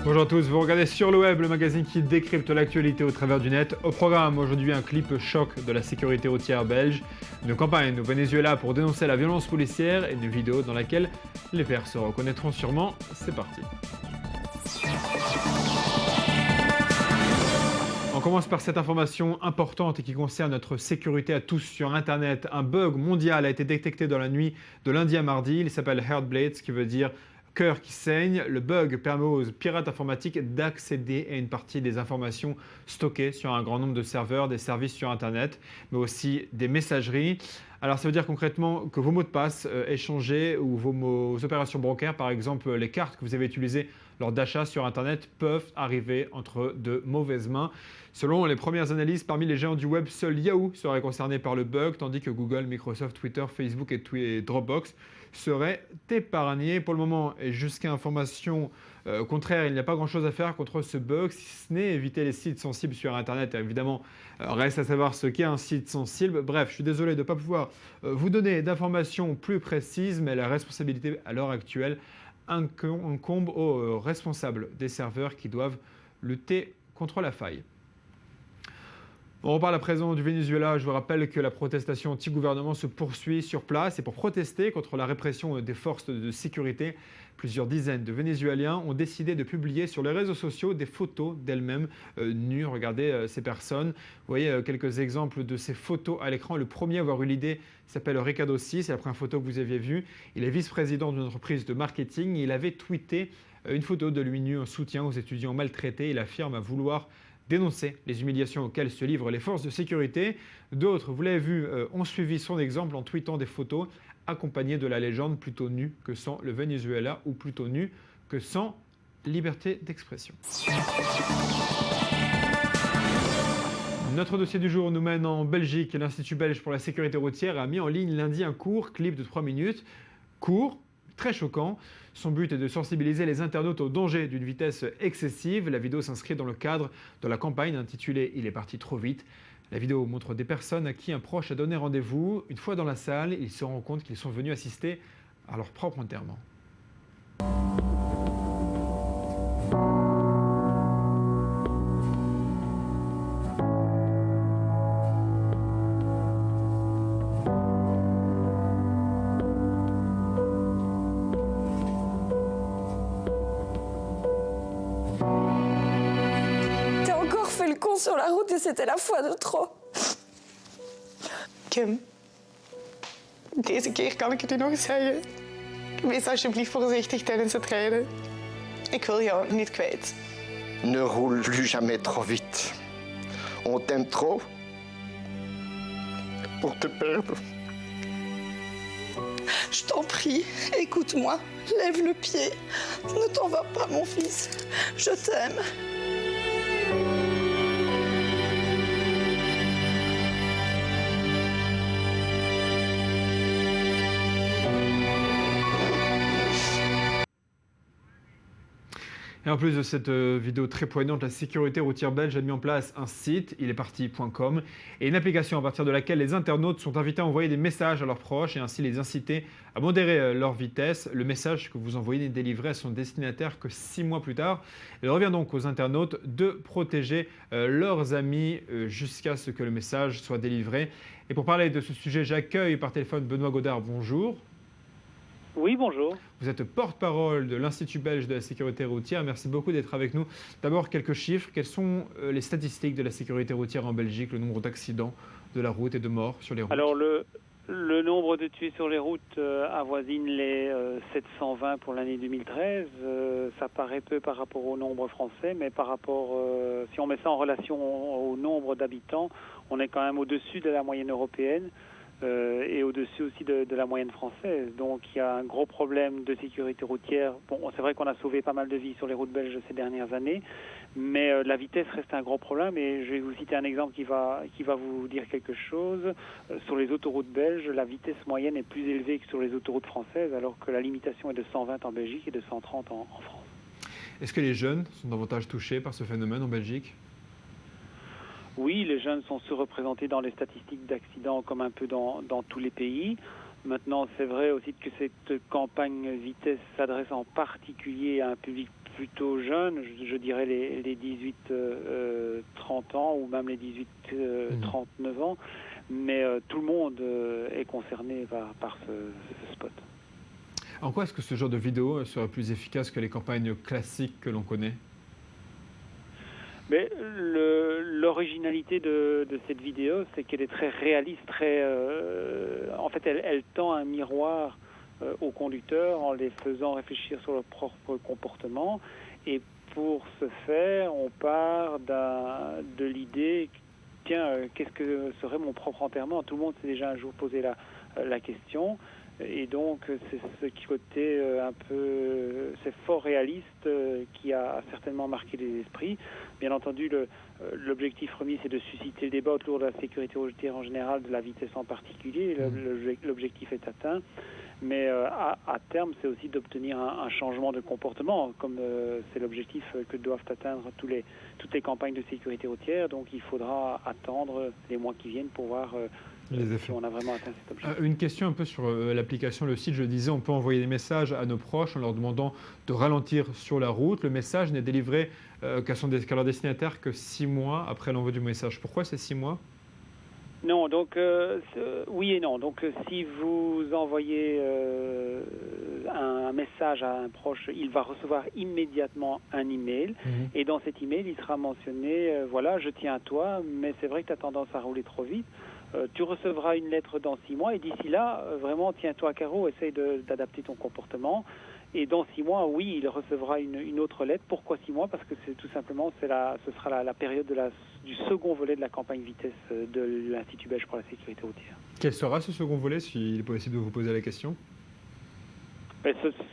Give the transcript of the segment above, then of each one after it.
Bonjour à tous, vous regardez Sur le Web, le magazine qui décrypte l'actualité au travers du net. Au programme aujourd'hui un clip choc de la sécurité routière belge, une campagne au Venezuela pour dénoncer la violence policière et une vidéo dans laquelle les pairs se reconnaîtront sûrement. C'est parti. On commence par cette information importante et qui concerne notre sécurité à tous sur Internet. Un bug mondial a été détecté dans la nuit de lundi à mardi. Il s'appelle Heartbleed, ce qui veut dire cœur qui saigne. Le bug permet aux pirates informatiques d'accéder à une partie des informations stockées sur un grand nombre de serveurs, des services sur Internet, mais aussi des messageries. Alors ça veut dire concrètement que vos mots de passe échangés ou vos opérations bancaires, par exemple les cartes que vous avez utilisées lors d'achats sur Internet, peuvent arriver entre de mauvaises mains. Selon les premières analyses, parmi les géants du web, seul Yahoo serait concerné par le bug, tandis que Google, Microsoft, Twitter, Facebook et Dropbox seraient épargnés pour le moment. Et jusqu'à information contraire, il n'y a pas grand-chose à faire contre ce bug, si ce n'est éviter les sites sensibles sur Internet. Évidemment, reste à savoir ce qu'est un site sensible. Bref, je suis désolé de ne pas pouvoir vous donner d'informations plus précises, mais la responsabilité à l'heure actuelle incombe aux responsables des serveurs qui doivent lutter contre la faille. On reparle à présent du Venezuela. Je vous rappelle que la protestation anti-gouvernement se poursuit sur place et pour protester contre la répression des forces de sécurité, plusieurs dizaines de Vénézuéliens ont décidé de publier sur les réseaux sociaux des photos d'elles-mêmes nues. Regardez ces personnes. Vous voyez quelques exemples de ces photos à l'écran. Le premier à avoir eu l'idée s'appelle Ricardo Si, c'est la première photo que vous aviez vue. Il est vice-président d'une entreprise de marketing. Il avait tweeté une photo de lui nu en soutien aux étudiants maltraités. Il affirme à vouloir dénoncer les humiliations auxquelles se livrent les forces de sécurité. D'autres, vous l'avez vu, ont suivi son exemple en tweetant des photos accompagnées de la légende plutôt nu que sans le Venezuela ou plutôt nu que sans liberté d'expression. Notre dossier du jour nous mène en Belgique. L'Institut belge pour la sécurité routière a mis en ligne lundi un court clip de 3 minutes. Court, très choquant. Son but est de sensibiliser les internautes au danger d'une vitesse excessive. La vidéo s'inscrit dans le cadre de la campagne intitulée « Il est parti trop vite ». La vidéo montre des personnes à qui un proche a donné rendez-vous. Une fois dans la salle, ils se rendent compte qu'ils sont venus assister à leur propre enterrement. Sur la route et c'était la fois de trop. Kim, deze keer kan ik het u nog eens zeggen. Wees alsjeblieft voorzichtig tijdens het rijden. Ik wil jou niet kwijt. Ne roule plus jamais trop vite. On t'aime trop pour te perdre. Je t'en prie, écoute-moi, lève le pied. Ne t'en va pas, mon fils. Je t'aime. Et en plus de cette vidéo très poignante, la sécurité routière belge a mis en place un site, ileparti.com, et une application à partir de laquelle les internautes sont invités à envoyer des messages à leurs proches et ainsi les inciter à modérer leur vitesse. Le message que vous envoyez n'est délivré à son destinataire que 6 mois plus tard. Il revient donc aux internautes de protéger leurs amis jusqu'à ce que le message soit délivré. Et pour parler de ce sujet, j'accueille par téléphone Benoît Godard. Bonjour. Oui, bonjour. Vous êtes porte-parole de l'Institut belge de la sécurité routière. Merci beaucoup d'être avec nous. D'abord, quelques chiffres. Quelles sont les statistiques de la sécurité routière en Belgique, le nombre d'accidents de la route et de morts sur les routes? Alors, le nombre de tués sur les routes avoisine les 720 pour l'année 2013. Ça paraît peu par rapport au nombre français, mais par rapport, si on met ça en relation au nombre d'habitants, on est quand même au-dessus de la moyenne européenne. Et au-dessus aussi de la moyenne française. Donc il y a un gros problème de sécurité routière. Bon, c'est vrai qu'on a sauvé pas mal de vies sur les routes belges ces dernières années, mais la vitesse reste un gros problème. Et je vais vous citer un exemple qui va vous dire quelque chose. Sur les autoroutes belges, la vitesse moyenne est plus élevée que sur les autoroutes françaises, alors que la limitation est de 120 en Belgique et de 130 en France. Est-ce que les jeunes sont davantage touchés par ce phénomène en Belgique? Oui, les jeunes sont surreprésentés dans les statistiques d'accidents comme un peu dans tous les pays. Maintenant, c'est vrai aussi que cette campagne vitesse s'adresse en particulier à un public plutôt jeunes, je dirais les 18-30 ans ou même les 18-39 ans, mais tout le monde est concerné par ce spot. En quoi est-ce que ce genre de vidéo serait plus efficace que les campagnes classiques que l'on connaît ? Mais l'originalité de cette vidéo, c'est qu'elle est très réaliste, en fait, elle tend un miroir aux conducteurs en les faisant réfléchir sur leur propre comportement. Et pour ce faire, on part de l'idée, tiens, qu'est-ce que serait mon propre enterrement ? Tout le monde s'est déjà un jour posé la question. Et donc, c'est ce côté c'est fort réaliste qui a certainement marqué les esprits. Bien entendu, l'objectif premier, c'est de susciter le débat autour de la sécurité routière en général, de la vitesse en particulier. L'objectif est atteint. Mais à terme, c'est aussi d'obtenir un changement de comportement, comme c'est l'objectif que doivent atteindre toutes les campagnes de sécurité routière. Donc, il faudra attendre les mois qui viennent pour voir si on a vraiment atteint cet objectif. Une question un peu sur l'application, le site. Je disais, on peut envoyer des messages à nos proches en leur demandant de ralentir sur la route. Le message n'est délivré qu'à leur destinataire que 6 mois après l'envoi du message. Pourquoi c'est 6 mois ? Non, donc oui et non. Donc si vous envoyez un message à un proche, il va recevoir immédiatement un email. Et dans cet email, il sera mentionné, voilà, je tiens à toi, mais c'est vrai que tu as tendance à rouler trop vite. Tu recevras une lettre dans 6 mois et d'ici là, vraiment, tiens-toi à carreau, essaye d'adapter ton comportement. Et dans 6 mois, oui, il recevra une autre lettre. Pourquoi 6 mois ? Parce que c'est tout simplement, ce sera la période du second volet de la campagne vitesse de l'Institut belge pour la sécurité routière. Quel sera ce second volet, s'il est possible de vous poser la question ?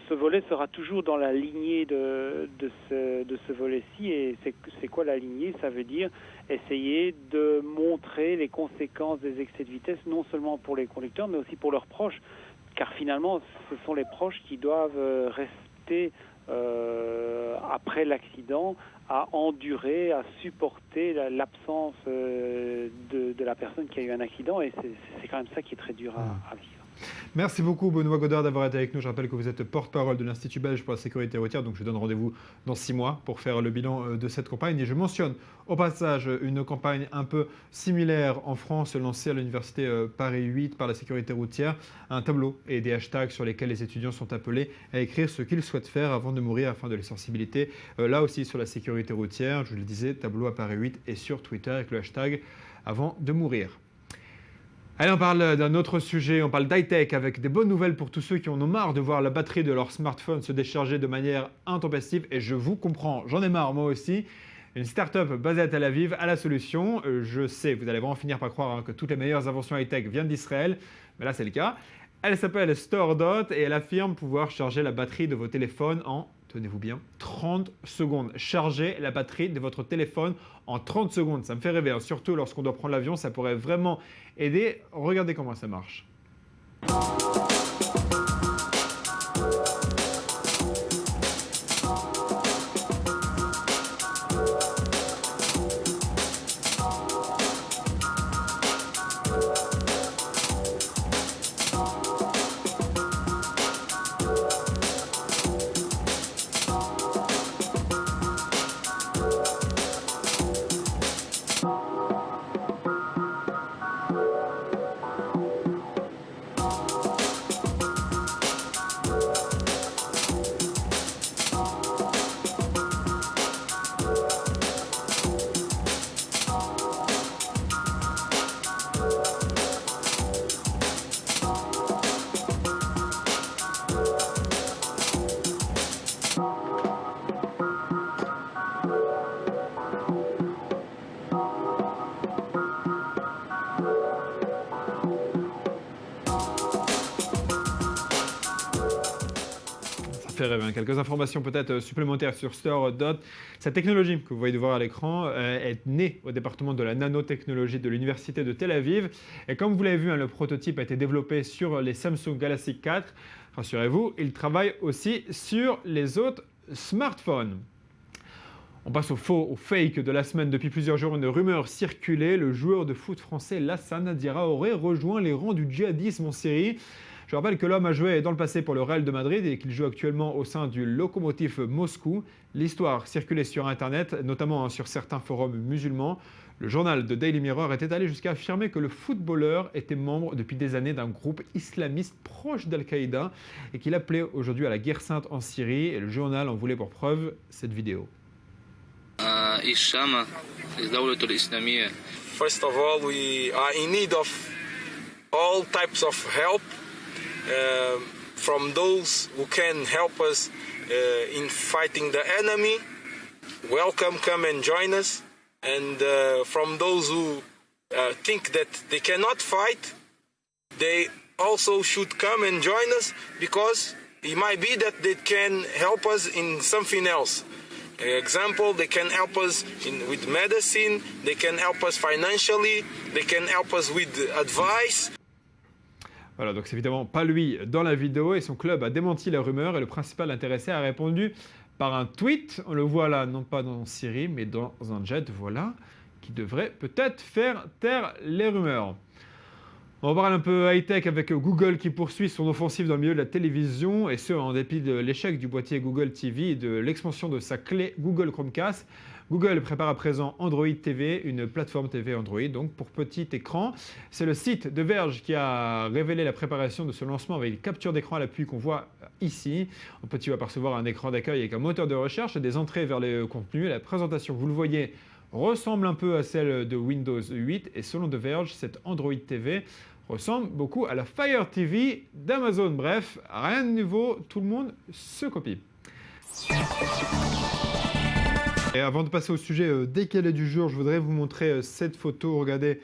Ce volet sera toujours dans la lignée de ce volet-ci. Et c'est quoi la lignée ? Ça veut dire essayer de montrer les conséquences des excès de vitesse, non seulement pour les conducteurs, mais aussi pour leurs proches. Car finalement, ce sont les proches qui doivent rester, après l'accident, à endurer, à supporter l'absence de la personne qui a eu un accident. Et c'est quand même ça qui est très dur à vivre. Merci beaucoup Benoît Godard d'avoir été avec nous. Je rappelle que vous êtes porte-parole de l'Institut belge pour la sécurité routière, donc je donne rendez-vous dans 6 mois pour faire le bilan de cette campagne. Et je mentionne au passage une campagne un peu similaire en France lancée à l'Université Paris 8 par la sécurité routière. Un tableau et des hashtags sur lesquels les étudiants sont appelés à écrire ce qu'ils souhaitent faire avant de mourir afin de les sensibiliser. Là aussi sur la sécurité routière, je vous le disais, tableau à Paris 8 et sur Twitter avec le hashtag avant de mourir. Allez, on parle d'un autre sujet, on parle d'high-tech avec des bonnes nouvelles pour tous ceux qui en ont marre de voir la batterie de leur smartphone se décharger de manière intempestive. Et je vous comprends, j'en ai marre moi aussi. Une start-up basée à Tel Aviv a la solution. Je sais, vous allez vraiment finir par croire que toutes les meilleures inventions high-tech viennent d'Israël, mais là c'est le cas. Elle s'appelle StoreDot et elle affirme pouvoir charger la batterie de vos téléphones en, tenez-vous bien, 30 secondes. Charger la batterie de votre téléphone en 30 secondes. Ça me fait rêver, hein. Surtout lorsqu'on doit prendre l'avion, ça pourrait vraiment aider. Regardez comment ça marche. Fait rêver, hein. Quelques informations peut-être supplémentaires sur StoreDot. Cette technologie que vous voyez voir à l'écran est née au département de la nanotechnologie de l'Université de Tel Aviv. Et comme vous l'avez vu, hein, le prototype a été développé sur les Samsung Galaxy 4. Rassurez-vous, il travaille aussi sur les autres smartphones. On passe au faux, au fake de la semaine. Depuis plusieurs jours, une rumeur circulait. Le joueur de foot français Lassana Diarra aurait rejoint les rangs du djihadisme en Syrie. Je rappelle que l'homme a joué dans le passé pour le Real de Madrid et qu'il joue actuellement au sein du Lokomotiv Moscou. L'histoire circulait sur Internet, notamment sur certains forums musulmans. Le journal de Daily Mirror était allé jusqu'à affirmer que le footballeur était membre depuis des années d'un groupe islamiste proche d'Al-Qaïda et qu'il appelait aujourd'hui à la guerre sainte en Syrie. Et le journal en voulait pour preuve cette vidéo. First of all, we are in need of all types of help from those who can help us in fighting the enemy. Welcome, come and join us. And from those who think that they cannot fight, they also should come and join us because it might be that they can help us in something else. Example, they can help us with medicine, they can help us financially, they can help us with advice. Voilà, donc c'est évidemment pas lui dans la vidéo et son club a démenti la rumeur et le principal intéressé a répondu par un tweet. On le voit là, non pas en Syrie, mais dans un jet, voilà, qui devrait peut-être faire taire les rumeurs. On parle un peu high-tech avec Google qui poursuit son offensive dans le milieu de la télévision, et ce, en dépit de l'échec du boîtier Google TV et de l'expansion de sa clé Google Chromecast. Google prépare à présent Android TV, une plateforme TV Android, donc pour petit écran. C'est le site de Verge qui a révélé la préparation de ce lancement avec une capture d'écran à l'appui qu'on voit ici. On peut y apercevoir un écran d'accueil avec un moteur de recherche et des entrées vers les contenus. La présentation, vous le voyez, ressemble un peu à celle de Windows 8 et selon The Verge, cette Android TV ressemble beaucoup à la Fire TV d'Amazon. Bref, rien de nouveau, tout le monde se copie. Et avant de passer au sujet décalé du jour, je voudrais vous montrer cette photo. Regardez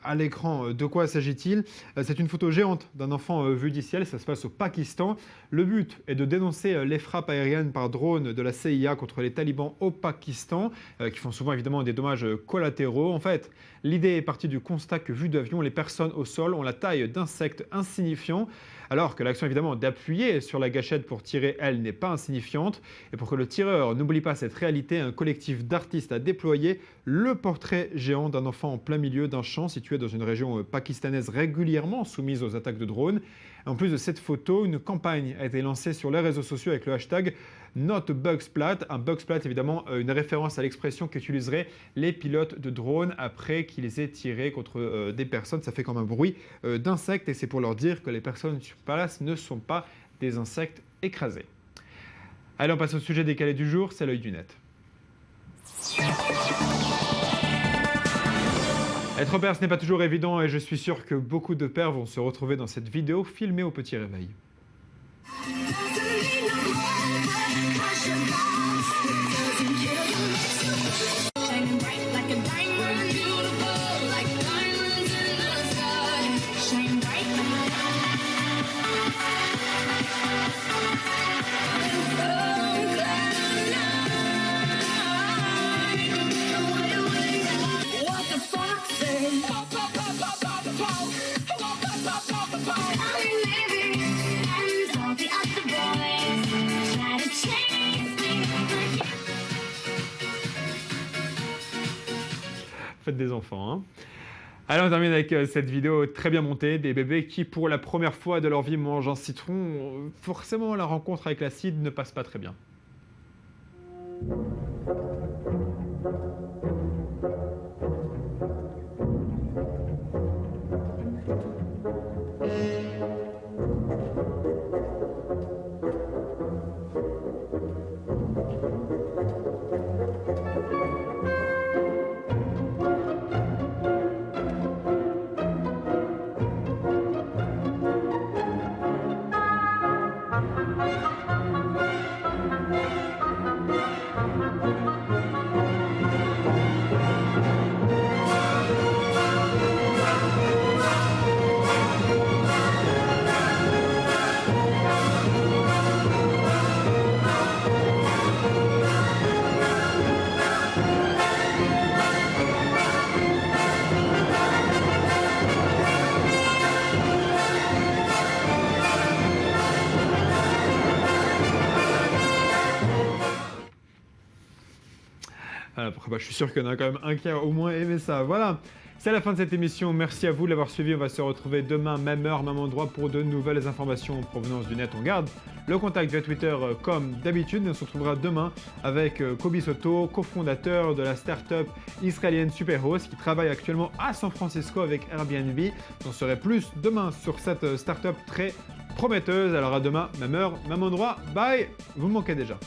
à l'écran, de quoi s'agit-il? C'est une photo géante d'un enfant vu du ciel, ça se passe au Pakistan. Le but est de dénoncer les frappes aériennes par drone de la CIA contre les talibans au Pakistan, qui font souvent évidemment des dommages collatéraux. En fait, l'idée est partie du constat que, vu d'avion, les personnes au sol ont la taille d'insectes insignifiants, alors que l'action évidemment d'appuyer sur la gâchette pour tirer, elle, n'est pas insignifiante. Et pour que le tireur n'oublie pas cette réalité, un collectif d'artistes a déployé le portrait géant d'un enfant en plein milieu d'un champ situé dans une région pakistanaise régulièrement soumise aux attaques de drones. En plus de cette photo, une campagne a été lancée sur les réseaux sociaux avec le hashtag #NotBugSplat. Un bugsplat, évidemment, une référence à l'expression qu'utiliseraient les pilotes de drones après qu'ils aient tiré contre des personnes. Ça fait comme un bruit d'insectes et c'est pour leur dire que les personnes sur place ne sont pas des insectes écrasés. Allez, on passe au sujet décalé du jour, c'est l'œil du net. Être père, ce n'est pas toujours évident et je suis sûr que beaucoup de pères vont se retrouver dans cette vidéo filmée au petit réveil. Faites des enfants, hein. Allez, on termine avec cette vidéo très bien montée, des bébés qui, pour la première fois de leur vie, mangent un citron. Forcément, la rencontre avec l'acide ne passe pas très bien. Voilà, pourquoi pas, je suis sûr qu'il y en a quand même un qui a au moins aimé ça. Voilà, C'est la fin de cette émission. Merci à vous de l'avoir suivi. On va se retrouver demain, même heure, même endroit pour de nouvelles informations en provenance du net. On garde le contact via Twitter comme d'habitude. On se retrouvera demain avec Kobi Soto, cofondateur de la start-up israélienne Superhost qui travaille actuellement à San Francisco avec Airbnb. J'en saurai plus demain sur cette start-up très prometteuse. Alors à demain, même heure, même endroit. Bye. Vous me manquez déjà.